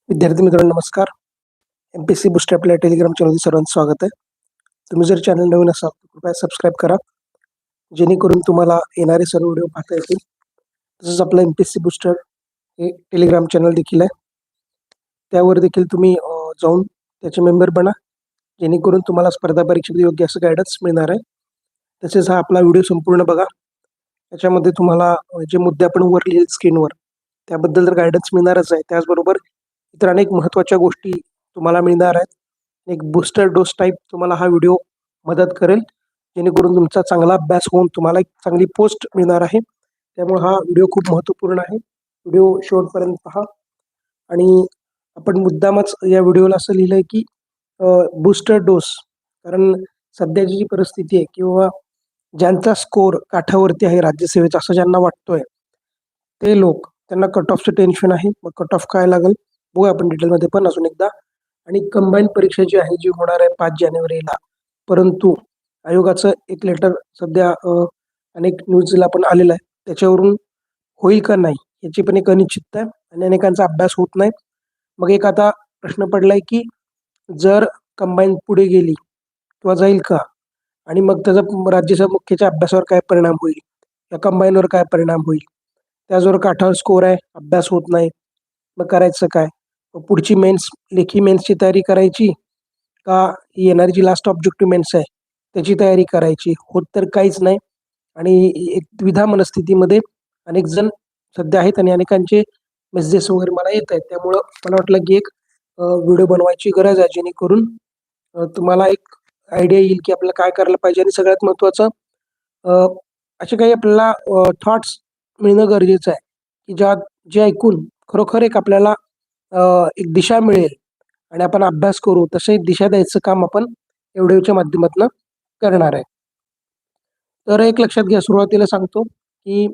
विद्यार्थी मित्रांनो नमस्कार. एमपीएससी बूस्टर आपल्या टेलिग्राम चॅनलवर सर्वांचं स्वागत आहे. तुम्ही जर चॅनल नवीन असाल तर कृपया सबस्क्राईब करा, जेणेकरून तुम्हाला येणारे सर्व व्हिडिओ पाहता येतील. तसंच आपलं एमपीएससी बूस्टर हे टेलिग्राम चॅनल देखील आहे, त्यावर देखील तुम्ही जाऊन त्याचे मेंबर बना, जेणेकरून तुम्हाला स्पर्धा परीक्षेमध्ये योग्य असं गायडन्स मिळणार आहे. तसेच हा आपला व्हिडिओ संपूर्ण बघा, त्याच्यामध्ये तुम्हाला जे मुद्दे आपण वर लिहिले स्क्रीनवर त्याबद्दल तर गायडन्स मिळणारच आहे. त्याचबरोबर इतर अनेक महत्त्वाच्या गोष्टी तुम्हाला मिळणार आहेत. एक बूस्टर डोस टाईप तुम्हाला हा व्हिडिओ मदत करेल, जेणेकरून तुमचा चांगला अभ्यास होऊन तुम्हाला एक चांगली पोस्ट मिळणार आहे. त्यामुळे हा व्हिडिओ खूप महत्त्वपूर्ण आहे. व्हिडिओ शेवटपर्यंत पहा. आणि आपण मुद्दामच या व्हिडिओला असं लिहिलंय की बूस्टर डोस, कारण सध्याची जी परिस्थिती आहे किंवा ज्यांचा स्कोर काठावरती आहे राज्यसेवेचा असं ज्यांना वाटतोय ते लोक, त्यांना कट ऑफचं टेन्शन आहे. मग कट ऑफ काय लागेल बघूया आपण डिटेलमध्ये पण अजून एकदा. आणि कंबाईन परीक्षा जी आहे जी होणार आहे 5 जानेवारीला, परंतु आयोगाचं एक लेटर सध्या अनेक न्यूजला पण आलेलं आहे. त्याच्यावरून होईल का नाही याची पण एक अनिश्चितता आहे आणि अनेकांचा अभ्यास होत नाही. मग एक आता प्रश्न पडलाय की जर कंबाईन पुढे गेली किंवा जाईल का, आणि मग त्याचा राज्यसभा मुख्याच्या अभ्यासावर काय परिणाम होईल, या कंबाईनवर काय परिणाम होईल. त्याचबरोबर काठावर स्कोर आहे, अभ्यास होत नाही, मग करायचं काय. मग पुढची मेन्स, लेखी मेन्सची तयारी करायची का येणारी जी लास्ट ऑब्जेक्टिव्ह मेन्स आहे त्याची तयारी करायची. होत तर काहीच नाही. आणि एक द्विधा मनस्थितीमध्ये अनेक जण सध्या आहेत आणि अनेकांचे मेसेजेस वगैरे मला येत आहेत. त्यामुळं मला वाटलं की एक व्हिडिओ बनवायची गरज आहे, जेणेकरून तुम्हाला एक आयडिया येईल की आपल्याला काय करायला पाहिजे. आणि सगळ्यात महत्त्वाचं असे काही आपल्याला थॉट्स मिळणं गरजेचं आहे की जे ऐकून खरोखर एक आपल्याला एक दिशा मिळेल आणि आपण अभ्यास करू, तसे दिशा द्यायचं काम आपण या व्हिडिओच्या माध्यमातून करणार आहे. तर एक लक्षात घ्या, सुरुवातीला सांगतो की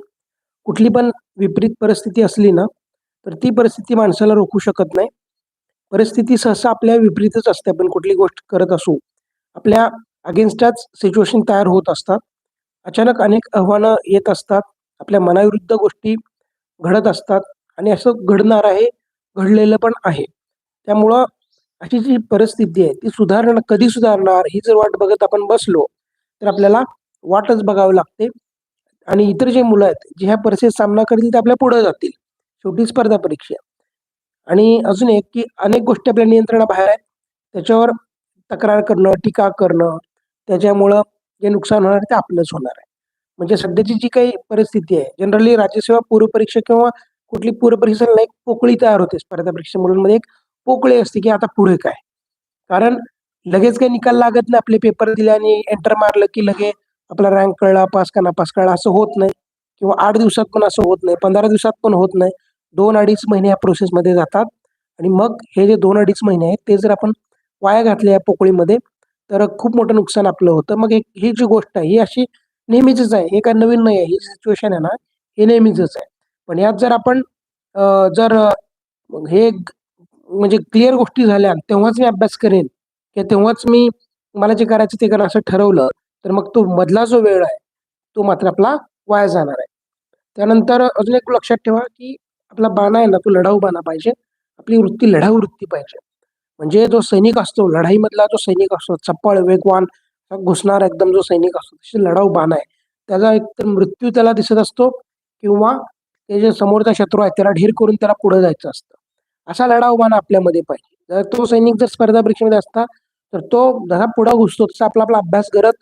कुठली पण विपरीत परिस्थिती असली ना, तर ती परिस्थिती माणसाला रोखू शकत नाही. परिस्थिती सहसा आपल्या विपरीतच असते. आपण कुठली गोष्ट करत असू, आपल्या अगेन्स्टच सिच्युएशन तयार होत असतात. अचानक अनेक आव्हानं येत असतात. आपल्या मनाविरुद्ध गोष्टी घडत असतात आणि असं घडणार आहे, घडलेलं पण आहे. त्यामुळं अशी जी परिस्थिती आहे ती कधी सुधारणार ही जर वाट बघत आपण बसलो, तर आपल्याला वाटच बघावी लागते. आणि इतर जे मुलं आहेत जे ह्या परिस्थितीचा सामना करतील ते आपल्या पुढे जातील. शेवटी स्पर्धा परीक्षा. आणि अजून एक की अनेक गोष्टी आपल्या नियंत्रणाबाहेर आहेत. त्याच्यावर तक्रार करणं, टीका करणं, त्याच्यामुळं जे नुकसान होणार ते आपलंच होणार आहे. म्हणजे सध्याची जी काही परिस्थिती आहे, जनरली राज्यसेवा पूर्वपरीक्षा किंवा कुठली पूर्वपरीक्षेला एक पोकळी तयार होते स्पर्धा परीक्षा मुलांमध्ये, एक पोकळी असते की आता पुढे काय. कारण लगेच काही निकाल लागत नाही. आपले पेपर दिले आणि एंटर मारलं की लगे आपला रँक कळला, पास का नापास कळला असं होत नाही. किंवा 8 दिवसात पण असं होत नाही, 15 दिवसात पण होत नाही. 2-2.5 महिने या प्रोसेसमध्ये जातात. आणि मग हे जे 2-2.5 महिने आहेत ते जर आपण वाया घातले या पोकळीमध्ये, तर खूप मोठं नुकसान आपलं होतं. मग ही जी गोष्ट आहे ही अशी नेहमीचीच आहे. हे काही नवीन नाही आहे. ही सिच्युएशन आहे ना, हे नेहमीचंच आहे. पण यात जर आपण जर हे म्हणजे क्लिअर गोष्टी झाल्या, तेव्हाच मी अभ्यास करेन किंवा तेव्हाच मी मला जे करायचं ते करा असं ठरवलं, तर मग तो मधला जो वेळ आहे, तो मात्र आपला वाया जाणार आहे. त्यानंतर अजून एक लक्षात ठेवा, की आपला बाणा आहे ना, तो लढाऊ बाणा पाहिजे. आपली वृत्ती लढाऊ वृत्ती पाहिजे. म्हणजे जो सैनिक असतो, लढाईमधला जो सैनिक असतो, चपळ, वेगवान, घुसणारा एकदम जो सैनिक असतो, तशी लढाऊ बाणा आहे. त्याचा एकतर मृत्यू त्याला दिसत असतो किंवा ते जे समोरचा शत्रू आहे त्याला ढीर करून त्याला पुढे जायचं असतं. असा लढाऊ बाणा आपल्यामध्ये पाहिजे. जर तो सैनिक जर स्पर्धा परीक्षेमध्ये असता, तर तो जसा पुढे घुसतो तसा आपला आपला अभ्यास करत,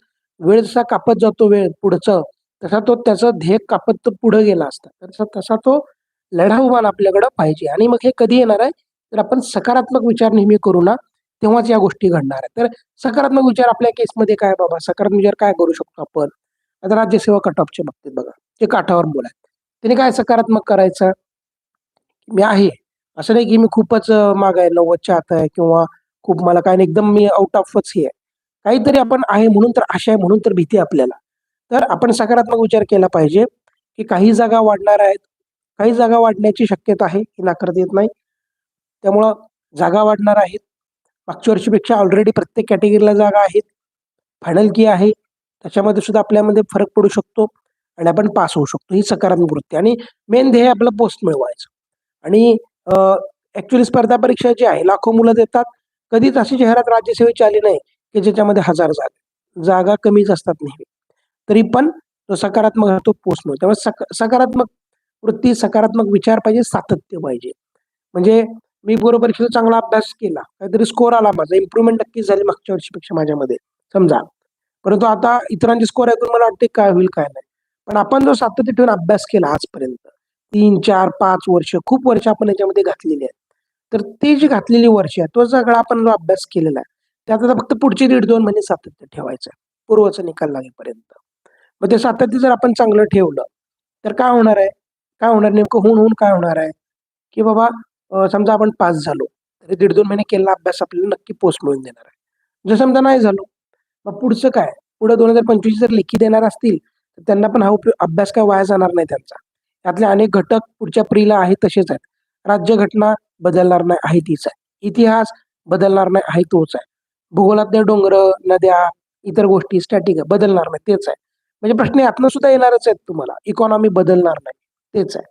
वेळ जसा कापत जातो वेळ पुढचं, तसा तो त्याचं ध्येय कापत तो पुढे गेला असता. तसा तसा तो लढाऊ बाण आपल्याकडं पाहिजे. आणि मग हे कधी येणार आहे, तर आपण सकारात्मक विचार नेहमी करू ना, तेव्हाच या गोष्टी घडणार आहेत. तर सकारात्मक विचार आपल्या केसमध्ये काय बाबा, सकारात्मक विचार काय करू शकतो आपण? आता राज्यसेवा कट ऑफच्या बाबतीत बघा, ते काठावर मुलं आहेत. त्याने काय सकारात्मक करायचं? मी आहे. असं नाही की मी खूपच मागे आहे, 90च्या आत आहे किंवा खूप मला काय नाही, एकदम मी आउट ऑफच हे आहे. काहीतरी आपण आहे म्हणून तर आशा आहे, म्हणून तर भीती आहे आपल्याला. तर आपण सकारात्मक विचार केला पाहिजे, की काही जागा वाढणार आहेत. काही जागा वाढण्याची शक्यता आहे, ही नाकारता येत नाही. त्यामुळं जागा वाढणार आहेत. मागच्या वर्षीपेक्षा ऑलरेडी प्रत्येक कॅटेगरीला जागा आहेत. फायनल की आहे. त्याच्यामध्ये सुद्धा आपल्यामध्ये फरक पडू शकतो आणि आपण पास होऊ शकतो. ही सकारात्मक वृत्ती आणि मेन ध्येय आपलं पोस्ट मिळवायचं. आणि ऍक्च्युअली स्पर्धा परीक्षा जी आहे लाखो मुलं देतात. कधीच अशी जाहिरात राज्यसेवेची आली नाही की ज्याच्यामध्ये 1000 झाले. जागा कमीच असतात नेहमी. तरी पण तो सकारात्मक राहतो पोचतो. त्यामुळे सकारात्मक वृत्ती, सकारात्मक विचार पाहिजे, सातत्य पाहिजे. म्हणजे मी पूर्व परीक्षेचा चांगला अभ्यास केला, काहीतरी स्कोर आला, माझा इम्प्रुव्हमेंट नक्कीच झाली मागच्या वर्षीपेक्षा माझ्यामध्ये समजा. परंतु आता इतरांचे स्कोर ऐकून मला वाटते काय होईल काय नाही. पण आपण जो सातत्य ठेवून अभ्यास केला आजपर्यंत 3, 4, 5 वर्ष, खूप वर्ष आपण याच्यामध्ये घातलेली आहेत. तर ती जी घातलेली वर्ष आहे, तो सगळा आपण जो अभ्यास केलेला आहे, त्यात आता फक्त पुढचे 1.5-2 महिने सातत्य ठेवायचं आहे, पूर्वचा निकाल लागेपर्यंत. मग ते सातत्य जर आपण चांगलं ठेवलं, तर काय होणार आहे? काय होणार नेमकं होऊन होऊन काय होणार आहे? की बाबा समजा आपण पास झालो, तर 1.5-2 महिने केलेला अभ्यास आपल्याला नक्की पोस्ट मिळवून देणार आहे. जर समजा नाही झालो, मग पुढचं काय? पुढे 2025 जर लेखी देणार असतील, तर त्यांना पण हा अभ्यास काय वाया जाणार नाही त्यांचा. त्यातले अनेक घटक पुढच्या प्रीला आहेत तसेच आहेत. राज्यघटना बदलणार नाही आहे तीच आहे. इतिहास बदलणार नाही आहे तोच आहे. भूगोलातले डोंगरं, नद्या, इतर गोष्टी स्टॅटिक आहे, बदलणार नाही तेच आहे. म्हणजे प्रश्न यातनं सुद्धा येणारच आहेत तुम्हाला. इकॉनॉमी बदलणार नाही, तेच आहे.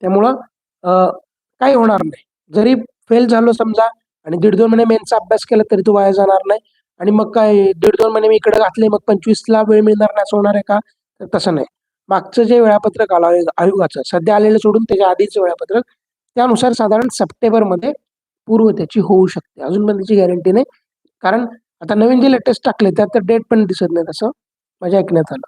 त्यामुळं काही होणार नाही. जरी फेल झालो समजा आणि 1.5-2 महिने मेन्सचा अभ्यास केला तरी तो वाया जाणार नाही आणि मग काय 1.5-2 महिने मी इकडे घातले, मग 25ला वेळ मिळणार नाही असं होणार आहे का? तर तसं नाही. मागचं जे वेळापत्रक आयोगाचं सध्या आलेलं सोडून त्याच्या आधीचं वेळापत्रक, त्यानुसार साधारण सप्टेंबरमध्ये पूर्व त्याची होऊ शकते. अजून पण त्याची गॅरंटी नाही. कारण आता नवीन जे लेटेस्ट टाकले त्यात तर डेट पण दिसत नाही तसं माझ्या ऐकण्यात आलं.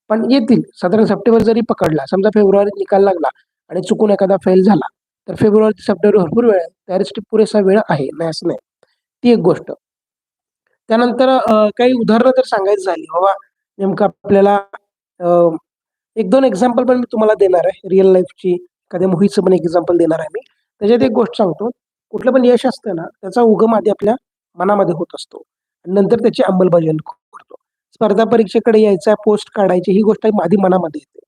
पण येतील साधारण सप्टेंबर जरी पकडला, समजा फेब्रुवारीत निकाल लागला आणि चुकून एखादा फेल झाला, तर फेब्रुवारी ते सप्टेंबर भरपूर वेळ आहे. तयारीसाठी पुरेसा वेळ आहे, नाही असं नाही. ती एक गोष्ट. त्यानंतर काही उदाहरणं जर सांगायची झाली, बाबा नेमकं आपल्याला अ, 1-2 एक्झाम्पल पण मी तुम्हाला देणार आहे. रिअल लाईफची एखाद्या मूव्हीचं पण एक्झाम्पल देणार आहे मी. त्याच्यात एक गोष्ट सांगतो. कुठलं पण यश असतं ना, त्याचा उगम आधी आपल्या मनामध्ये होत असतो. नंतर त्याची अंमलबजावणी करतो. स्पर्धा परीक्षेकडे यायचा, पोस्ट काढायची ही गोष्ट आधी मनामध्ये येते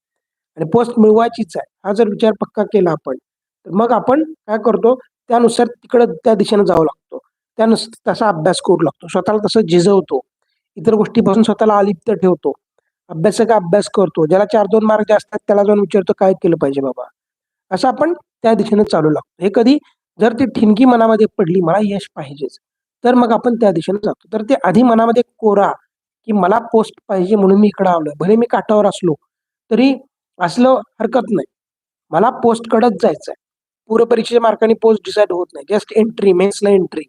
आणि पोस्ट मिळवायचीच आहे. हा जर विचार पक्का केला आपण, तर मग आपण काय करतो, त्यानुसार तिकडं त्या दिशेने जावं लागतो. तसा अभ्यास करू लागतो. स्वतःला तसं झिजवतो. इतर गोष्टीपासून स्वतःला अलिप्त ठेवतो. अभ्यासक अभ्यास करतो. ज्याला 4-2 मार्क जास्त आहेत त्याला जाऊन विचारतो, "काय केलं पाहिजे बाबा?" असं आपण त्या दिशेने चालू लागतो. हे कधी जर ती ठिणगी मनामध्ये पडली, मला यश पाहिजेच, तर मग आपण त्या दिशेने जातो. तर ते आधी मनामध्ये कोरा, की मला पोस्ट पाहिजे म्हणून मी इकडं आलोय. भले मी काठावर असलो, तरी असलं हरकत नाही. मला पोस्टकडेच जायचंय. पूर्व परीक्षेच्या मार्कांनी पोस्ट डिसाईड होत नाही. जस्ट एंट्री, मेन्सला एंट्री.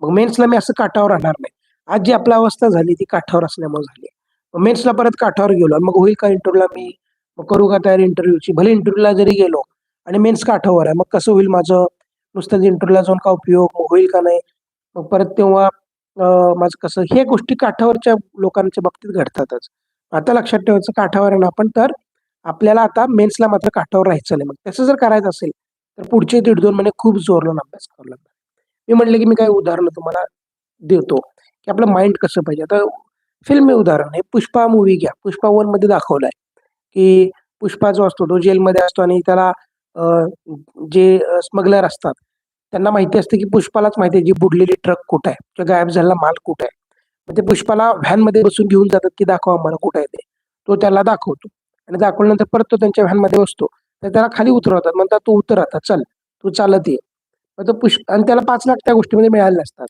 मग मेन्सला मी असं काठावर राहणार नाही. आज जी आपली अवस्था झाली ती काठावर असल्यामुळे झाली. मग मेन्सला परत काठावर गेलो आणि मग होईल का इंटरव्ह्यूला मी, मग करू का तयारी इंटरव्ह्यूची? भले इंटरव्ह्यूला जरी गेलो आणि मेन्स काठावर आहे, मग कसं होईल माझं? नुसतंच इंटरव्ह्यूला जाऊन का उपयोग? मग होईल का नाही? मग परत तेव्हा माझं कसं? हे गोष्टी काठावरच्या लोकांच्या बाबतीत घडतातच. आता लक्षात ठेवायचं काठावर आहे ना आपण, तर आपल्याला आता मेन्सला मात्र काठावर राहायचं नाही. मग तसं जर करायचं असेल, तर पुढचे 1.5-2 महिने खूप जोर लावून अभ्यास करावा लागणार. मी म्हटलं की मी काही उदाहरणं तुम्हाला देतो, की आपलं माइंड कसं पाहिजे. आता फिल्मी उदाहरण आहे. पुष्पा मूव्ही घ्या. पुष्पा 1 मध्ये दाखवलाय, की पुष्पा जो असतो तो जेलमध्ये असतो आणि त्याला अ, जे स्मगलर असतात, त्यांना माहिती असते, की पुष्पालाच माहिती आहे, जी बुडलेली ट्रक कुठे आहे, किंवा गायब झालेला माल कुठे आहे. मग ते पुष्पाला व्हॅनमध्ये बसून घेऊन जातात, की दाखवा आम्हाला कुठे आहे ते. तो त्याला दाखवतो आणि दाखवल्यानंतर परत तो त्यांच्या व्हॅनमध्ये बसतो. तर त्याला खाली उतरवतात. म्हणतात, "तू उतर आता, चल, तू चालत ये." मग तो आणि त्याला 5,00,000 त्या गोष्टीमध्ये मिळालेले असतात.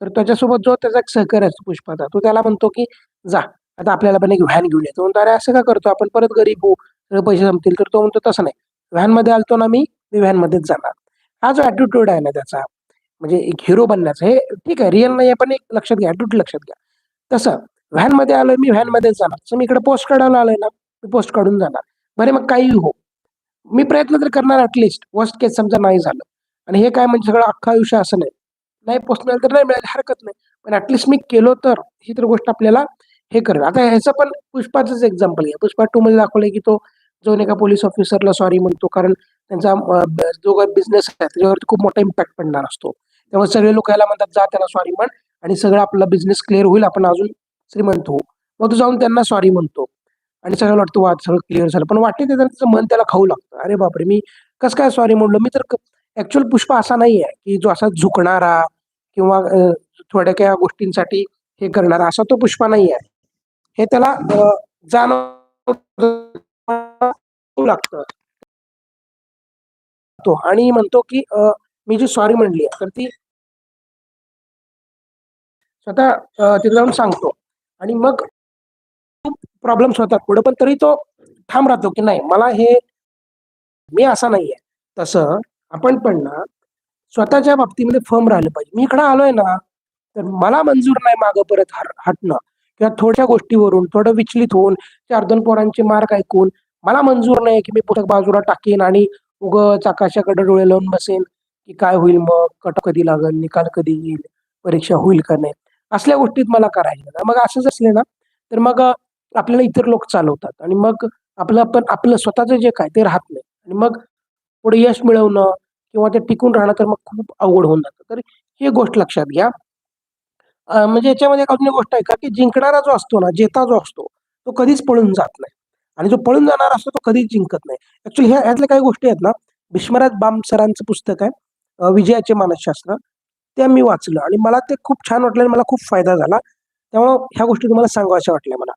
तर त्याच्यासोबत जो त्याचा एक सहकारी असतो पुष्पाचा, तो त्याला म्हणतो, की "जा, आता आपल्याला पण एक व्हॅन घेऊन ये." तो म्हणतो, "अरे असं का करतो? आपण परत गरीब होऊ, सगळे पैसे संपतील." तर तो म्हणतो, "तसं नाही. व्हॅनमध्ये आलतो ना मी व्हॅनमध्येच जाणार." हा जो ॲटिट्यूड आहे ना त्याचा, म्हणजे एक हिरो बनण्याचा, हे ठीक आहे, रिअल नाहीये, पण एक लक्षात घ्या, ॲटिट्यूड लक्षात घ्या. तसं व्हॅनमध्ये आलोय मी, व्हॅनमध्येच जाणार. तसं मी इकडे पोस्ट काढायला आलोय ना, मी पोस्ट काढून जाणार. बरे मग काहीही हो. मी प्रयत्न तर करणार ॲटलीस्ट. वर्स्ट केस समजा नाही झालं आणि हे काय म्हणजे सगळं अख्खं आयुष्य असं नाही. नाही पोस्ट मिळाली तर नाही मिळाली हरकत नाही. पण ॲटलीस्ट मी केलो तर, ही तर गोष्ट आपल्याला हे करेल. आता ह्याचं पण पुष्पाचंच एक्झाम्पल घ्या. पुष्पा 2 मध्ये दाखवलंय, की तो जाऊन एका पोलिस ऑफिसरला सॉरी म्हणतो, कारण त्यांचा जो काही बिझनेस आहे त्याच्यावरती खूप मोठा इम्पॅक्ट पडणार असतो. त्यामुळे सगळे लोक याला म्हणतात, "जा त्याला सॉरी म्हण आणि सगळं आपला बिझनेस क्लिअर होईल. आपण अजून श्रीमंत होऊ." मग तो जाऊन त्यांना सॉरी म्हणतो आणि सगळ्यांना वाटतं, "वाह! सगळं क्लिअर झालं." पण वाटेत येताना त्याचं मन त्याला खाऊ लागतं. "अरे बापरे! मी कसं काय सॉरी म्हणलो? मी तर ॲक्चुअल पुष्पा असा नाहीये, की जो असा झुकणारा किंवा थोड्या काही गोष्टींसाठी हे करणारा, असा तो पुष्पा नाहीये." हे त्याला जाणवू लागतं. तो आणि म्हणतो, की मी जी सॉरी म्हणली तर ती स्वतः तिथे जाऊन सांगतो आणि मग खूप प्रॉब्लेम्स होतात पुढे, पण तरी तो ठाम राहतो की नाही मला हे मी असा नाहीये. तसं आपण पण ना स्वतःच्या बाबतीमध्ये फर्म राहिलं पाहिजे. मी इकडे आलोय ना, तर मला मंजूर नाही मागं परत हटणं किंवा थोड्या गोष्टीवरून थोडं विचलित होऊन 4-2 पोरांचे मार्क ऐकून मला मंजूर नाही, की मी पुस्तक बाजूला टाकीन आणि उगाच आकाशाकडे डोळे लावून बसेन, की काय होईल मग? कट कधी लागेल? निकाल कधी येईल? परीक्षा होईल का नाही? असल्या गोष्टीत मला करायच्या नाही. मग असंच असले ना, तर मग आपल्याला इतर लोक चालवतात आणि मग आपलं स्वतःचं जे काय ते राहत नाही आणि मग पुढे यश मिळवणं किंवा ते टिकून राहणं तर मग खूप अवघड होऊन जातं. तर ही गोष्ट लक्षात घ्या. म्हणजे याच्यामध्ये एक अजून एक गोष्ट आहे का, की जिंकणारा जो असतो ना, जेता जो असतो, तो कधीच पळून जात नाही आणि जो पळून जाणारा असतो तो कधीच जिंकत नाही. ॲक्चुअली ह्यातल्या काही गोष्टी आहेत ना, विश्वनाथ बाम सरांचं पुस्तक आहे विजयाचे मानसशास्त्र. ते मी वाचलं आणि मला ते खूप छान वाटलं आणि मला खूप फायदा झाला. त्यामुळं ह्या गोष्टी तुम्हाला सांगाव्याशा वाटल्या मला,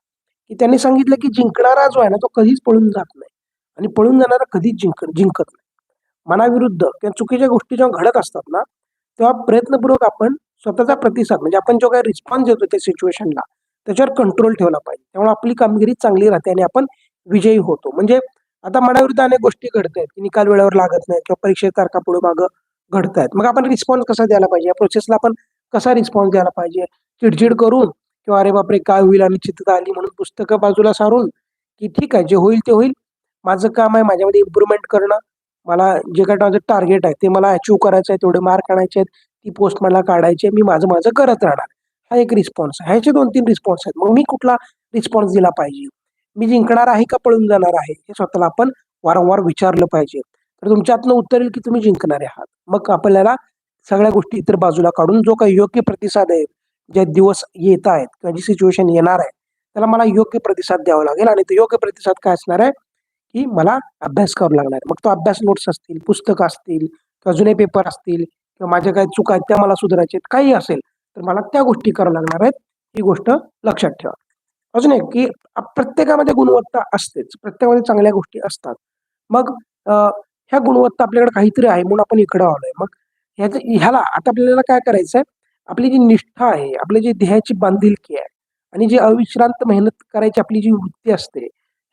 की त्यांनी सांगितलं, की जिंकणारा जो आहे ना, तो कधीच पळून जात नाही आणि पळून जाणारा कधीच जिंकत नाही. मनाविरुद्ध किंवा चुकीच्या गोष्टी जेव्हा घडत असतात ना, तेव्हा प्रयत्नपूर्वक आपण स्वतःचा प्रतिसाद म्हणजे आपण जो काही रिस्पॉन्स देतो त्या सिच्युएशनला, त्याच्यावर कंट्रोल ठेवला पाहिजे. त्यामुळे आपली कामगिरी चांगली राहते आणि आपण विजयी होतो. म्हणजे आता मनाविरुद्ध अनेक गोष्टी घडतायत, की निकाल वेळेवर लागत नाही किंवा परीक्षेत तारखा पुढे-मागे घडतायत. मग आपण रिस्पॉन्स कसा द्यायला पाहिजे? या प्रोसेसला आपण कसा रिस्पॉन्स द्यायला पाहिजे? चिड करून किंवा "अरे बापरे! काय होईल?" अनिश्चितता आली म्हणून पुस्तकं बाजूला सारून, की ठीक आहे, जे होईल ते होईल. माझं काम आहे माझ्यामध्ये इम्प्रूव्हमेंट करणं. मला जे काही माझं टार्गेट आहे, ते मला अचीव्ह करायचं आहे, तेवढे मार्क आणायचे आहेत, ती पोस्ट मला काढायची आहे. मी माझं करत राहणार. हा एक रिस्पॉन्स आहे. ह्याचे 2-3 रिस्पॉन्स आहेत. मग मी कुठला रिस्पॉन्स दिला पाहिजे? मी जिंकणार आहे का पळून जाणार आहे? हे स्वतःला आपण वारंवार विचारलं पाहिजे. तर तुमच्यातनं उत्तर येईल की तुम्ही जिंकणारे आहात. मग आपल्याला सगळ्या गोष्टी इतर बाजूला काढून जो काही योग्य प्रतिसाद आहे, जे दिवस येत आहेत किंवा जी सिच्युएशन येणार आहे, त्याला मला योग्य प्रतिसाद द्यावा लागेल आणि तो योग्य प्रतिसाद काय असणार आहे? की मला अभ्यास करावा लागणार आहे. मग तो अभ्यास नोट्स असतील, पुस्तकं असतील किंवा जुने पेपर असतील किंवा माझ्या काही चुका आहेत त्या मला सुधारायच्या आहेत, काही असेल, तर मला त्या गोष्टी कराव्या लागणार आहेत. ही गोष्ट लक्षात ठेवा. अजून एक की प्रत्येकामध्ये गुणवत्ता असतेच. प्रत्येकामध्ये चांगल्या गोष्टी असतात. मग ह्या गुणवत्ता आपल्याकडे काहीतरी आहे म्हणून आपण इकडं आलोय. मग ह्याला आता आपल्याला काय करायचंय, आपली जी निष्ठा आहे, आपली जी ध्येयाची बांधिलकी आहे आणि जी अविश्रांत मेहनत करायची आपली जी वृत्ती असते,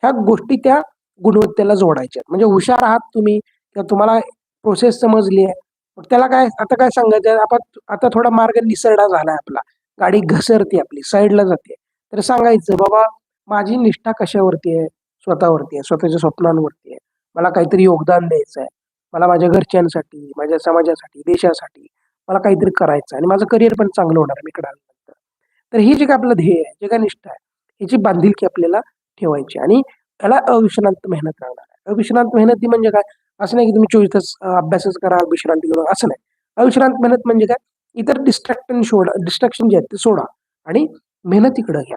ह्या गोष्टी त्या गुणवत्तेला जोडायच्या आहेत. म्हणजे हुशार आहात तुम्ही किंवा तुम्हाला प्रोसेस समजली आहे. मग त्याला काय आता काय सांगायचं आपण आता थोडा मार्ग निसरडा झालाय आपला. गाडी घसरते आपली, साईडला जाते. तर सांगायचं, "बाबा माझी निष्ठा कशावरती आहे? स्वतःवरती आहे, स्वतःच्या स्वप्नांवरती आहे. मला काहीतरी योगदान द्यायचं आहे. मला माझ्या घरच्यांसाठी, माझ्या समाजासाठी, देशासाठी मला काहीतरी करायचं आहे आणि माझं करिअर पण चांगलं होणार आहे मी इकडे आल्यानंतर." तर ही जे काही आपलं ध्येय आहे, जे काही निष्ठा आहे, ह्याची बांधिलकी आपल्याला ठेवायची आणि त्याला अविश्रांत मेहनत लागणार आहे. अविश्रांत मेहनती म्हणजे काय? असं नाही की तुम्ही 24 तास अभ्यासच करा, विश्रांती करा, असं नाही. अविश्रांत मेहनत म्हणजे काय? इतर डिस्ट्रॅक्शन जे आहेत ते सोडा आणि मेहनतीकडे घ्या.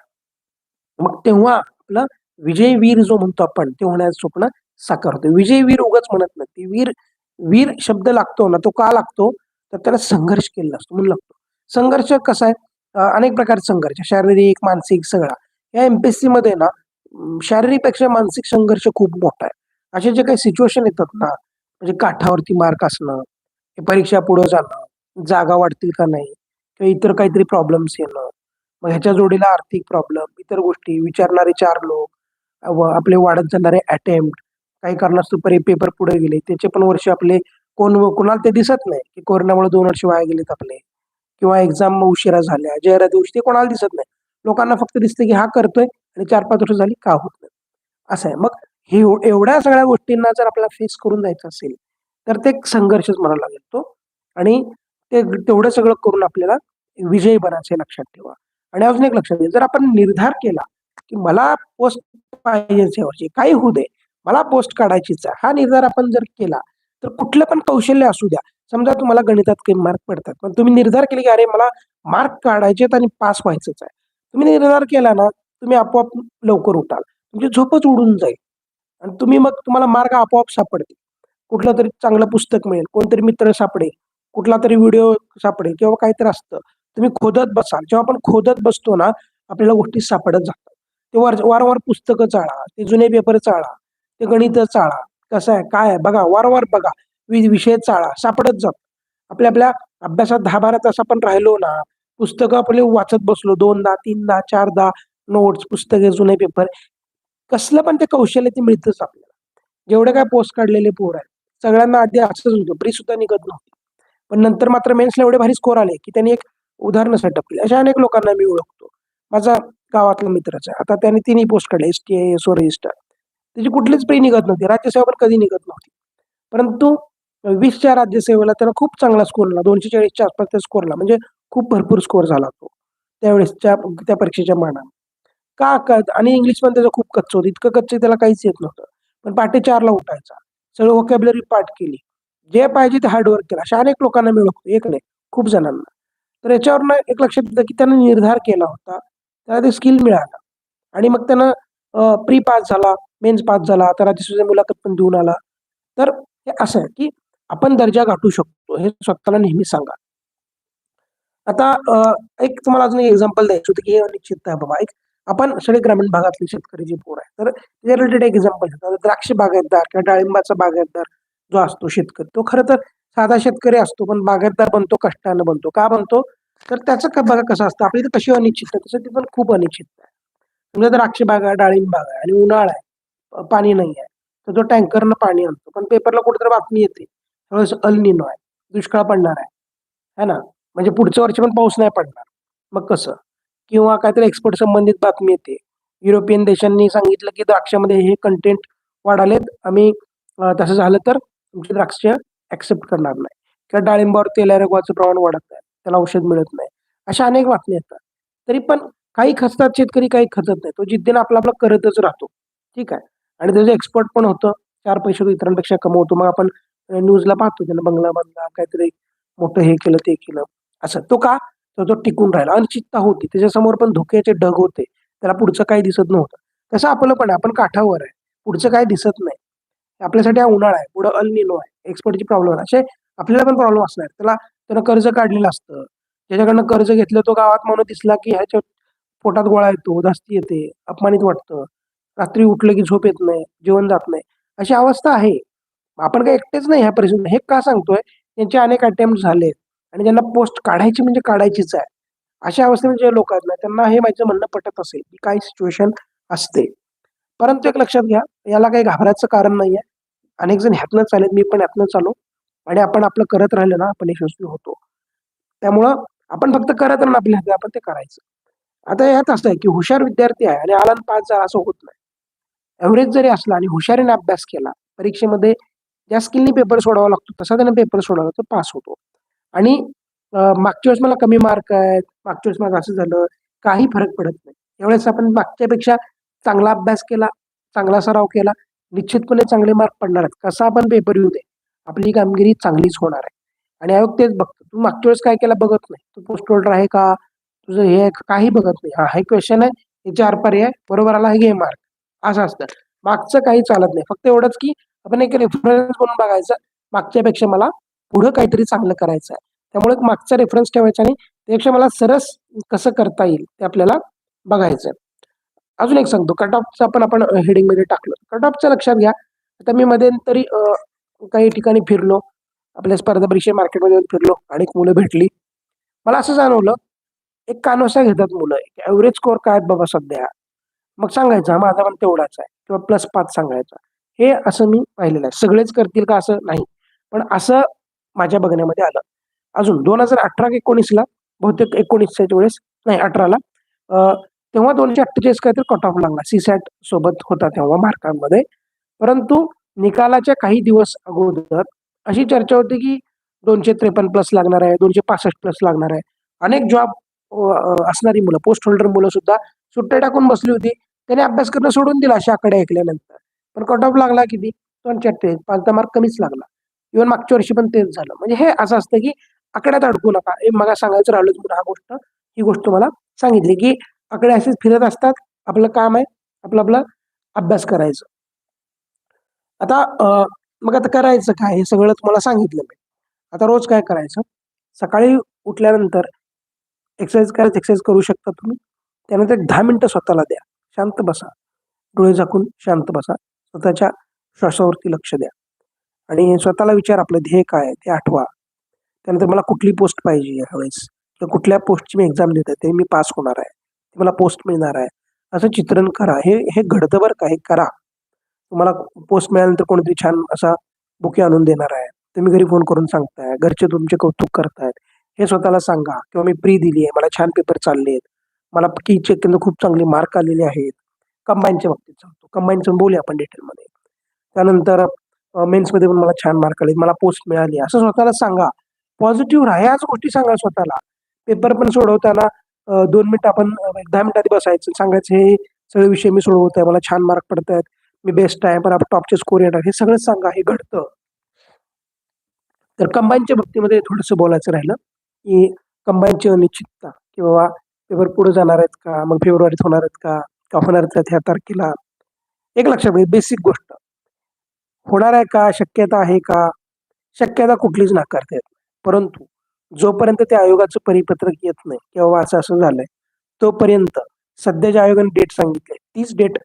मग तेव्हा आपलं विजयवीर जो म्हणतो आपण, ते होण्याचं स्वप्न साकार होतं. विजयवीर उगाच म्हणत नाही. ते वीर वीर शब्द लागतो ना, तो का लागतो? तर त्याला संघर्ष केलेला असतो म्हणून लागतो. संघर्ष कसा आहे? अनेक प्रकारचे संघर्ष, शारीरिक, मानसिक सगळा. या एम-पी-एस-सीमध्ये ना शारीरिकपेक्षा मानसिक संघर्ष खूप मोठा आहे. असे जे काही सिच्युएशन येतात ना, म्हणजे काठावरती मार्क असणं, परीक्षा पुढे जाणं, जागा वाढतील का नाही किंवा इतर काहीतरी प्रॉब्लेम्स येणं. मग ह्याच्या जोडीला आर्थिक प्रॉब्लेम, इतर गोष्टी, विचारणारे 4 लोक, आपले वाढत जाणारे अटेम्प्ट, काही कारणास्तव पेपर पुढे गेले. त्याचे पण वर्ष आपले कोणाला ते दिसत नाही, की कोरोनामुळे 2 वर्ष वाया गेलेत आपले किंवा एक्झाम उशिरा झाल्या, जाहिराती उशिरा ते कोणाला दिसत नाही. लोकांना फक्त दिसतं, की हा करतोय आणि 4-5 वर्ष झाली का होत नाही. असं आहे. मग हे एवढ्या सगळ्या गोष्टींना जर आपल्याला फेस करून जायचं असेल, तर ते एक संघर्षच म्हणावा लागेल तो आणि ते तेवढं सगळं करून आपल्याला विजयी बनायचं हे लक्षात ठेवा. आणि अजून एक लक्षात घ्या, जर आपण निर्धार केला, की मला पोस्ट पाहिजेच यावर्षी, काही होऊ दे, मला पोस्ट काढायचीच आहे. हा निर्धार आपण जर केला, तर कुठलं पण कौशल्य असू द्या. समजा तुम्हाला गणितात कमी मार्क पडतात, पण तुम्ही निर्धार केले, की अरे मला मार्क काढायचेत आणि पास व्हायचंच आहे. तुम्ही निर्धार केला ना, तुम्ही आपोआप लवकर उठाल. तुमची झोपच उडून जाईल आणि तुम्हाला मार्ग आपोआप सापडतील. कुठलं तरी चांगलं पुस्तक मिळेल, कोणतरी मित्र सापडेल, कुठला तरी व्हिडिओ सापडेल किंवा काहीतरी असतं. तुम्ही खोदत बसाल. जेव्हा आपण खोदत बसतो ना, आपल्याला गोष्टी सापडत जातात. ते वारंवार पुस्तकं चाळा, ते जुने पेपर चाळा, ते गणितं चाळा. कसं आहे, काय आहे बघा, वारंवार बघा. विषय चाळा, सापडत जातो. आपल्या आपल्या अभ्यासात 10-12 तास आपण राहिलो ना, पुस्तकं आपली वाचत बसलो 2दा, 3दा, 4दा नोट्स, पुस्तके, जुने पेपर, कसलं पण ते कौशल्य ते मिळतंच आपल्याला. जेवढे काही पोस्ट काढलेले पोरं आहेत, सगळ्यांना आधी असंच होतं, प्री सुद्धा निघत नव्हती. पण नंतर मात्र मेन्सला एवढे भारी स्कोर आले, की त्यांनी एक उदाहरणं सेटअप केली. अशा अनेक लोकांना मी ओळखतो. माझा गावातला मित्रच आहे. आता त्याने तिन्ही पोस्ट काढले, एस-टी-आय-एस-ओ रजिस्टर. त्याची कुठलीच प्री निघत नव्हती. राज्यसेवा पण कधी निघत नव्हती. परंतु 20च्या राज्यसेवेला त्याला खूप चांगला स्कोर आला. 240च्या आसपास त्या स्कोरला म्हणजे खूप भरपूर स्कोर झाला तो. त्यावेळेसच्या त्या परीक्षेच्या मानाने. आणि इंग्लिश पण त्याचं खूप कच्चं होतं. इतकं कच्चं त्याला काहीच येत नव्हतं. पण पहाटे 4ला उठायचा. सगळं व्होकॅब्युलरी पाठ केली. जे पाहिजे ते हार्ड वर्क केलं. अशा अनेक लोकांना मी ओळखतो. एक नाही, खूप जणांना. तर याच्यावरनं एक लक्षात येतं, की त्यानं निर्धार केला होता. त्याला ते स्किल मिळालं आणि मग त्यानं प्री पास झाला, मेन्स पास झाला, आता राज्यसेवेची मुलाखत पण देऊन आला. तर हे असं आहे, की आपण दर्जा गाठू शकतो हे स्वतःला नेहमी सांगा. आता एक तुम्हाला अजून एक एक्झाम्पल द्यायचं होतं, की हे अनिश्चित आहे बाबा. एक आपण सगळे ग्रामीण भागातले शेतकरी जे पोर आहे. तर त्या रिलेटेड एक एक्झाम्पल घेतो. द्राक्ष बागायतदार किंवा डाळिंबाचा बागायतदार जो असतो शेतकरी, तो खरं तर साधा शेतकरी असतो, पण बागायतदार बनतो, कष्टानं बनतो. का बनतो? तर त्याचं बघा कसं असतं, आपली इथं कशी अनिश्चितता आहे, तसं ती पण खूप अनिश्चितता आहे. समजा द्राक्ष बाग आहे, डाळिंब बाग आहे आणि उन्हाळा आहे, पाणी नाही आहे. तर तो टँकरनं पाणी आणतो. पण पेपरला कुठेतरी बातमी येते, त्यावेळेस अल निनो आहे, दुष्काळ पडणार आहे. है ना? म्हणजे पुढच्या वर्षी पण पाऊस नाही पडणार. मग कसं? किंवा काहीतरी एक्सपोर्ट संबंधित बातमी येते. युरोपियन देशांनी सांगितलं, की द्राक्षामध्ये हे कंटेंट वाढालेत. आम्ही तसं झालं तर तुमची द्राक्ष एक्सेप्ट करणार नाही. किंवा डाळिंबावर तेलारंगाचं प्रमाण वाढत आहे. त्याला औषध मिळत नाही. अशा अनेक बातम्या येतात. तरी पण काही खचतात शेतकरी, काही खचत नाही. तो जिद्दीनं आपलं-आपलं करतच राहतो. ठीक आहे. आणि त्याचं एक्सपोर्ट पण होतं. 4 पैसे तो इतरांपेक्षा कमवतो. मग आपण न्यूजला पाहतो त्यानं बंगला बांधला, काहीतरी मोठं हे केलं, ते केलं. असं. तो का? तर तो टिकून राहिला. अनिश्चितता होती. त्याच्यासमोर पण धोक्याचे ढग होते. त्याला पुढचं काही दिसत नव्हतं. तसं आपलं पण आहे. आपण काठावर आहे. पुढचं काही दिसत नाही. आपल्यासाठी हा उन्हाळा आहे. पुढं अल निनो आहे. एक्सपोर्टची प्रॉब्लेम आहे. असे आपल्याला पण प्रॉब्लेम असणार. त्यानं कर्ज काढलेलं असतं. ज्याच्याकडनं कर्ज घेतलं तो गावात माणूस दिसला, की ह्याच्या पोटात गोळा येतो, धास्ती येते, अपमानित वाटतं. रात्री उठलं की झोप येत नाही, जेवण जात नाही. अशी अवस्था आहे. आपण काही एकटेच नाही ह्या परिस्थितीत. हे का सांगतोय? त्यांचे अनेक अटेम्प्ट झालेत आणि ज्यांना पोस्ट काढायची म्हणजे काढायचीच आहे. अशा अवस्थेमध्ये जे लोक आहेत ना, त्यांना हे माझं म्हणणं पटत असेल, की काही सिच्युएशन असते. परंतु एक लक्षात घ्या, याला काही घाबरायचं कारण नाहीये. अनेक जण ह्यातनंच आलेत, मी पण ह्यातनंच आलो आणि आपण आपलं करत राहिलं ना, आपण यशस्वी होतो. त्यामुळं आपण फक्त करत राहणं आपल्या हाती, आपण ते करायचं. आता यात असं आहे, की हुशार विद्यार्थी आहे आणि आला आणि पास झाला असं होत नाही. एव्हरेज जरी असला आणि हुशारीने अभ्यास केला, परीक्षेमध्ये ज्या स्किलनी पेपर सोडवावा लागतो, तसा त्याने पेपर सोडवला तर पास होतो. आणि मागच्या वेळेस मला कमी मार्क आहेत, मागच्या वेळेस माझं असं झालं, काही फरक पडत नाही. त्यावेळेस आपण मागच्यापेक्षा चांगला अभ्यास केला, चांगला सराव केला, निश्चितपणे चांगले मार्क पडणार आहेत. कसा आपण पेपर येऊ दे, आपली कामगिरी चांगलीच होणार आहे. आणि आयोग तेच बघतो. तू मागच्या वेळेस काय केलं बघत नाही. तू पोस्ट होल्डर आहे का? तुझं हे आहे का? काही बघत नाही. हां, हे क्वेशन आहे, हे 4 पर्याय, बरोबर आला, हे घे मार्क. असं असतं. मागचं काही चालत नाही. फक्त एवढंच, की आपण एक रेफरन्स म्हणून बघायचं, मागच्यापेक्षा मला पुढं काहीतरी चांगलं करायचं आहे. त्यामुळे मागचा रेफरन्स ठेवायचा आणि त्यापेक्षा मला सरस कसं करता येईल ते आपल्याला बघायचं अजून एक सांगतो, कट ऑफचं पण आपण हेडिंगमध्ये टाकलं. कट ऑफचं लक्षात घ्या. आता मी मध्यंतरी काही ठिकाणी फिरलो. आपल्या स्पर्धा परीक्षा मार्केटमध्ये फिरलो. अनेक मुलं भेटली. मला असं जाणवलं, एक कानोसा घेतात मुलं. एव्हरेज स्कोर काय आहेत बाबा सध्या? मग सांगायचं, हां, माझा पण तेवढाच आहे किंवा +5 सांगायचा. हे असं मी पाहिलेलं आहे. सगळेच करतील का असं नाही. पण असं माझ्या बघण्यामध्ये आलं. अजून 2018-19ला बहुतेक 19च्या वेळेस नाही 18ला तेव्हा 248 काहीतरी कट ऑफ लागला. सी-सॅट सोबत होता तेव्हा मार्कांमध्ये. परंतु निकालाच्या काही दिवस अगोदर अशी चर्चा होती, की 253 प्लस लागणार आहे, 265 प्लस लागणार आहे. अनेक जॉब असणारी मुलं, पोस्ट होल्डर मुलं सुद्धा सुट्ट्या टाकून बसली होती. त्याने अभ्यास करणं सोडून दिलं अशा आकडे ऐकल्यानंतर. पण कट ऑफ लागला किती? 248 5-10 मार्क कमीच लागला. इव्हन मागच्या वर्षी पण तेच झालं. म्हणजे हे असं असतं, की आकड्यात अडकू नका. हे मला सांगायचं राहिलंच म्हणून ही गोष्ट तुम्हाला सांगितली, की आकडे असेच फिरत असतात. आपलं काम आहे, आपला अभ्यास करायचं. आता मग आता करायचं काय? हे सगळं तुम्हाला सांगितलं मी. आता रोज काय करायचं? सकाळी उठल्यानंतर एक्सरसाइज करायचं, एक्सरसाइज करू शकता तुम्ही. त्यानंतर एक 10 मिनिटं स्वतःला द्या. शांत बसा. डोळे झाकून शांत बसा. स्वतःच्या श्वासावरती लक्ष द्या आणि स्वतःला विचारा आपलं ध्येय काय आहे ते आठवा. त्यानंतर मला कुठली पोस्ट पाहिजे यावेळेस किंवा कुठल्या पोस्टची मी एक्झाम देत आहे, ते मी पास होणार आहे, ते मला पोस्ट मिळणार आहे, असं चित्रण करा. हे हे घडतं बरं का, हे करा. तुम्हाला पोस्ट मिळाल्यानंतर कोणीतरी छान असा बुके आणून देणार आहे. तुम्ही घरी फोन करून सांगताय, घरचे तुमचे कौतुक करतायत. हे स्वतःला सांगा किंवा मी प्री दिली आहे, मला छान पेपर चाललेत, मला की चेक केलं खूप चांगले मार्क आलेले आहेत. कंबाईनच्या बाबतीत सांगतो. कंबाईनचं बोलूया आपण डिटेलमध्ये. त्यानंतर मेन्समध्ये पण मला छान मार्क आले, मला पोस्ट मिळाली, असं स्वतःला सांगा. पॉझिटिव्ह राहा. ह्याच गोष्टी सांगा स्वतःला. पेपर पण सोडवताना 2 मिनिटं आपण 10 मिनिटं आधी बसायचं, सांगायचं हे सगळे विषय मी सोडवतोय, मला छान मार्क पडतायत, मी बेस्ट आहे, पण आपण टॉपचे स्कोर येणार. हे सगळं सांगा, हे घडतं. तर कंबाईनच्या बाबतीमध्ये थोडंसं बोलायचं राहिलं, की कंबाईनची अनिश्चितता, की बाबा पेपर पुढे जाणार आहेत का? मग फेब्रुवारीत होणार आहेत का? का होणार आहेत ह्या तारखेला? एक लक्षात घ्या, बेसिक गोष्ट. होणार आहे का? शक्यता आहे का? शक्यता कुठलीच नाकारता येत नाही. परंतु जोपर्यंत त्या आयोगाचं परिपत्रक येत नाही, की बाबा असं-असं झालंय, तोपर्यंत सध्याच्या आयोगाने डेट सांगितली तीच डेट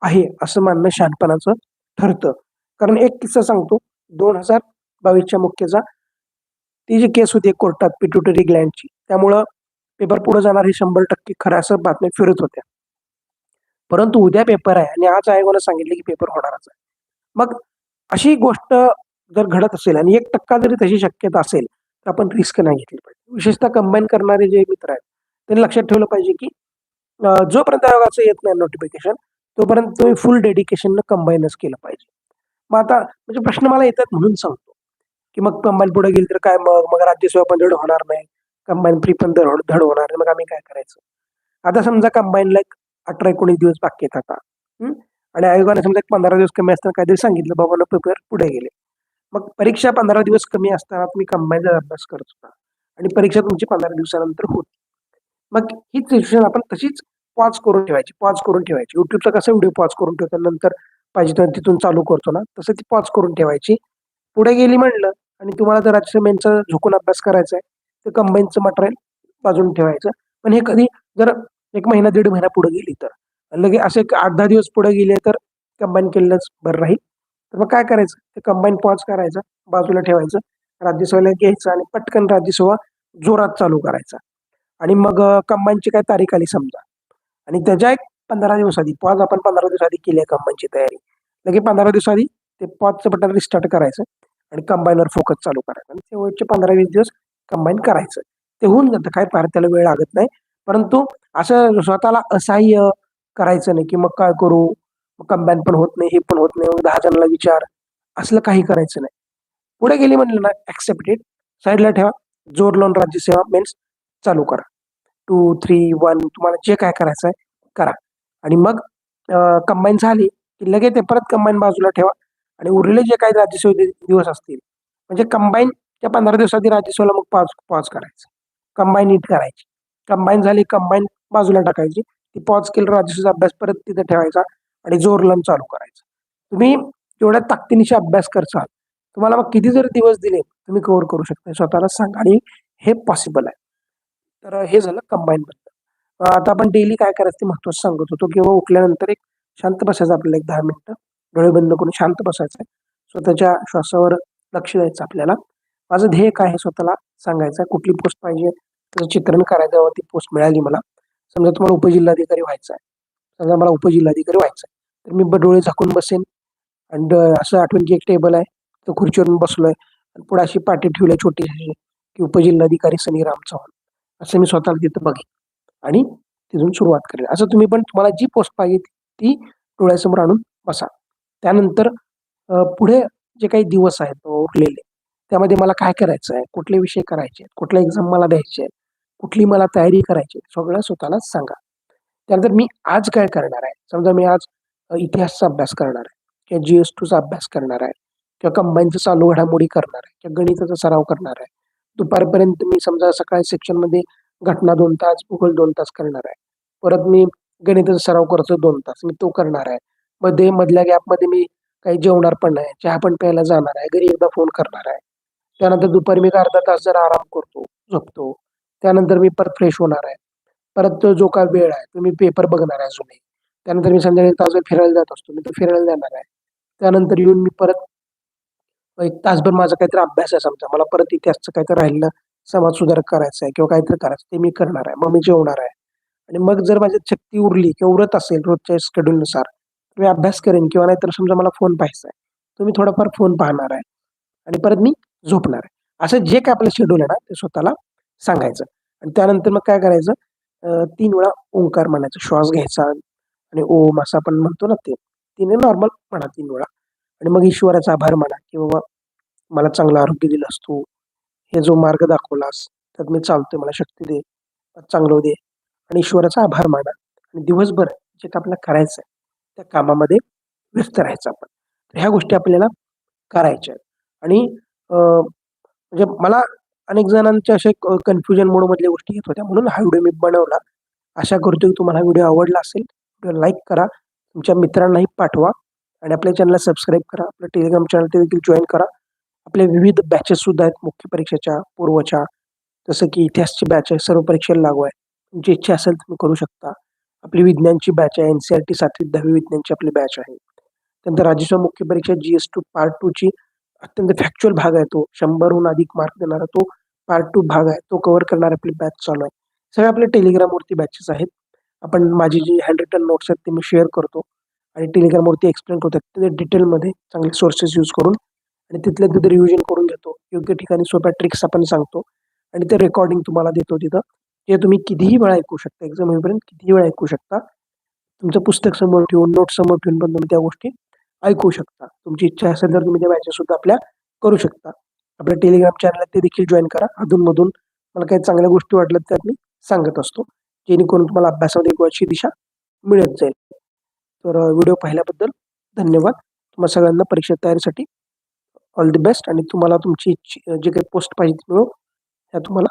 आहे असं मानणं शहाणपणाचं ठरतं. कारण एक किस्सा सांगतो 2022च्या मुख्यचा. ती जी केस होती कोर्टात पिट्युटरी ग्लँडची, त्यामुळं पेपर पुढे जाणार हे 100% खरं असं बातम्या फिरत होत्या. परंतु उद्या पेपर आहे आणि आज आयोगानं सांगितलं की पेपर होणारच आहे. मग अशी गोष्ट जर घडत असेल आणि 1% जरी तशी शक्यता असेल, तर आपण रिस्क नाही घेतली पाहिजे. विशेषतः कंबाईन करणारे जे मित्र आहेत, त्यांनी लक्षात ठेवलं पाहिजे की जोपर्यंत आयोगाचं येत नाही नोटिफिकेशन, तोपर्यंत तुम्ही फुल डेडिकेशननं कंबाईनच केलं पाहिजे. मग आता म्हणजे प्रश्न मला येतात म्हणून सांगतो, की मग कंबाईन पुढे गेली तर काय मग? मग राज्यसेवा पण धड होणार नाही. कंबाईन प्री पण धड होणार नाही. मग आम्ही काय करायचं? आता समजा कंबाईनला एक 18-19 दिवस बाकी आहेत आता. हं. आणि आयोगाने समजा एक 15 दिवस कमी असताना काहीतरी सांगितलं, बाबांनो पेपर पुढे गेले. मग परीक्षा 15 दिवस कमी असताना तुम्ही कंबाईनचा अभ्यास करत होता आणि परीक्षा तुमची 15 दिवसानंतर होती. मग ही सिच्युएशन आपण तशीच पॉज करून ठेवायची, पॉज करून ठेवायची. YouTubeचा कसा व्हिडिओ पॉज करून ठेवतो नंतर पाहिजे तर तिथून चालू करतो ना, तसं ती पॉज करून ठेवायची. पुढे गेली म्हणलं आणि तुम्हाला जर राज्यसेवेचा झोकून अभ्यास करायचा आहे, तर कंबाईनचं मटेरियल बाजूला ठेवायचं. पण हे कधी जर 1 महिना, 1.5 महिना पुढे गेली तर. लगे असे 8-10 दिवस पुढे गेले तर कंबाईन केलेलंच बरं राहील. तर मग काय करायचं? ते कंबाईन पॉज करायचं, बाजूला ठेवायचं. राज्यसेवेला घ्यायचं आणि पटकन राज्यसेवा जोरात चालू करायचा. आणि मग कंबाईनची काय तारीख आली समजा आणि त्याच्या एक 15 दिवस आधी पॉज आपण 15 दिवस आधी केली आहे कंबाईनची तयारी. लगे 15 दिवस आधी ते पॉजचं बटन रिस्टार्ट करायचं आणि कंबाईनवर फोकस चालू करायचा आणि शेवटचे 15-20 दिवस कंबाईन करायचं. ते होऊन जातं. काय फार त्याला वेळ लागत नाही. परंतु असं स्वतःला असहाय्य करायचं नाही, की मग काय करू? मग कंबाईन पण होत नाही, हे पण होत नाही. मग 10 जणांना विचार, असलं काही करायचं नाही. पुढे गेली म्हणलं ना एक्सेप्ट इट, साइडला ठेवा. जोर लावून राज्यसेवा मेन्स चालू करा. 2, 3, 1 तुम्हाला जे काय करायचं आहे करा. आणि मग कंबाईन झाली, की लगेच ते परत कंबाईन बाजूला ठेवा आणि उरलेले जे काही राज्यसेवेचे दिवस असतील, म्हणजे कंबाईनच्या 15 दिवस आधी राज्यसेवेला मग पॉज पॉज करायचं. कंबाईन नीट करायची. कंबाईन झाली, कंबाईन बाजूला टाकायची. ती पॉज केलं राज्यसेवेचा अभ्यास परत तिथे ठेवायचा आणि जोर लावून चालू करायचं. तुम्ही तेवढ्या ताकदीनिशी अभ्यास करसाल, तुम्हाला मग किती जरी दिवस दिले, तुम्ही कव्हर करू शकता. स्वतःला सांगा आणि हे पॉसिबल आहे. तर हे झालं कंबाईनबद्दल. आता आपण डेली काय करायचं ते महत्त्वाचं सांगत होतो किंवा उठल्यानंतर एक शांत बसायचं आपल्याला एक 10 मिनिटं. डोळे बंद करून शांत बसायचं आहे. स्वतःच्या श्वासावर लक्ष द्यायचं आपल्याला. माझं ध्येय काय आहे स्वतःला सांगायचं आहे. कुठली पोस्ट पाहिजे त्याचं चित्रण करायचं. ती पोस्ट मिळाली मला. समजा तुम्हाला उपजिल्हाधिकारी व्हायचं आहे. समजा मला उपजिल्हाधिकारी व्हायचं आहे. तर मी डोळे झाकून बसेन आणि असं आठवण की एक टेबल आहे. तो खुर्चीवरून बसलोय आणि पुढे अशी पाटी ठेवली छोटीशी की उपजिल्हाधिकारी सनी राम चव्हाण. असं मी स्वतःला तिथं बघेन आणि तिथून सुरुवात करेन. असं तुम्ही पण तुम्हाला जी पोस्ट पाहिजे ती डोळ्यासमोर आणून बसा. त्यानंतर पुढे जे काही दिवस आहेत उरलेले, त्यामध्ये मला काय करायचं आहे, कुठले विषय करायचे आहेत, कुठल्या एक्झाम मला द्यायचे आहेत, कुठली मला तयारी करायची आहे, सगळं स्वतःलाच सांगा. त्यानंतर मी आज काय करणार आहे? समजा मी आज इतिहासचा अभ्यास करणार आहे किंवा GS2चा अभ्यास करणार आहे किंवा कंबाईनच्या चालू घडामोडी करणार आहे किंवा गणिताचा सराव करणार आहे. दुपारपर्यंत मी समजा सकाळी सेक्शनमध्ये घटना 2 तास, भूगोल 2 तास करणार आहे. परत मी गणिताचा सराव करतो 2 तास, मी तो करणार आहे. मधल्या गॅपमध्ये मी काही जेवणार पण नाही, चहा पण प्यायला जाणार आहे, घरी एकदा फोन करणार आहे. त्यानंतर दुपारी मी एक अर्धा तास जरा आराम करतो, झोपतो. त्यानंतर मी परत फ्रेश होणार आहे. परत तो जो काही वेळ आहे, तो मी पेपर बघणार आहे जुने. त्यानंतर मी संध्याकाळी तासभर फिरायला जात असतो, मी तो फिरायला जाणार आहे. त्यानंतर येऊन मी परत एक तासभर माझा काहीतरी अभ्यास आहे समजा, मला परत इतिहासचं काहीतरी राहिलेलं समाज सुधारक करायचं आहे किंवा काहीतरी करायचं ते मी करणार आहे. मग मी जेवणार आहे आणि मग जर माझ्यात शक्ती उरली किंवा उरत असेल रोजच्या शेड्यूलनुसार, तर मी अभ्यास करेन किंवा नाहीतर समजा मला फोन पाहायचा आहे, तर मी थोडाफार फोन पाहणार आहे आणि परत मी झोपणार आहे. असं जे काही आपलं शेड्यूल आहे ना, ते स्वतःला सांगायचं आणि त्यानंतर मग काय करायचं 3 वेळा ओंकार म्हणायचा. श्वास घ्यायचा आणि ओम असं आपण म्हणतो ना ते. 3 नॉर्मल म्हणा 3 वेळा आणि मग ईश्वराचा आभार माना, की बाबा मला चांगलं आरोग्य दिलंस तू. हे जो मार्ग दाखवलास, त्यात मी चालतोय. मला शक्ती दे, चांगलं होऊ दे आणि ईश्वराचा आभार माना आणि दिवसभर जे काही आपल्याला करायचं आहे, त्या कामामध्ये व्यस्त राहायचं आपण. तर ह्या गोष्टी आपल्याला करायच्या आहेत आणि म्हणजे मला अनेक जणांच्या असे कन्फ्युजन मोडमधल्या गोष्टी येत होत्या. म्हणून हा व्हिडिओ मी बनवला. आशा करतो की तुम्हाला हा व्हिडिओ आवडला असेल. व्हिडिओ लाईक करा, तुमच्या मित्रांनाही पाठवा आणि आपल्या चॅनलला सबस्क्राईब करा. आपलं टेलिग्राम चॅनल ते देखील जॉइन करा. आपल्या विविध बॅचेस सुद्धा आहेत मुख्य परीक्षेच्या, पूर्वच्या, जसं की इतिहासची बॅच आहे, सर्व परीक्षेला लागू आहे. तुमची इच्छा असेल तुम्ही करू शकता. आपली विज्ञानची बॅच आहे, NCERT 7वी 10वी विज्ञानची आपली बॅच आहे. त्यानंतर राज्याच्या मुख्य परीक्षा GS2 पार्ट 2 ची अत्यंत फॅक्च्युअल भाग आहे तो. 100हून अधिक मार्क देणारा तो पार्ट 2 भाग आहे. तो कव्हर करणारी आपली बॅच चालू आहे. सगळे आपल्या Telegramवरती बॅचेस आहेत. आपण माझी जी हँड रिटन नोट्स आहेत ते मी शेअर करतो आणि Telegramवरती एक्सप्लेन करतो. ते डिटेलमध्ये चांगले सोर्सेस यूज करून आणि तिथल्या तिथे रिव्हिजन करून घेतो. योग्य ठिकाणी सोप्या ट्रिक्स आपण सांगतो आणि ते रेकॉर्डिंग तुम्हाला देतो तिथं. ते तुम्ही कितीही वेळा ऐकू शकता. एक्झाम होईपर्यंत कितीही वेळा ऐकू शकता. तुमचं पुस्तक समोर ठेवून, नोट्स समोर ठेवून पण तुम्ही त्या गोष्टी ऐकू शकता. तुमची इच्छा असेल तर तुम्ही त्या बॅचेस सुद्धा आपल्या करू शकता. आपल्या Telegram चॅनल ते देखील जॉइन करा. अधून-मधून मला काही चांगल्या गोष्टी वाटल्यात त्यात मी सांगत असतो. जेणेकरून तुम्हाला अभ्यासामध्ये एक वरची दिशा मिळत जाईल. तर व्हिडिओ पाहिल्याबद्दल धन्यवाद. तुम्हा सगळ्यांना परीक्षा तयारीसाठी ऑल द बेस्ट आणि तुम्हाला तुमची जे काही पोस्ट पाहिजे ती मिळो, ह्या तुम्हाला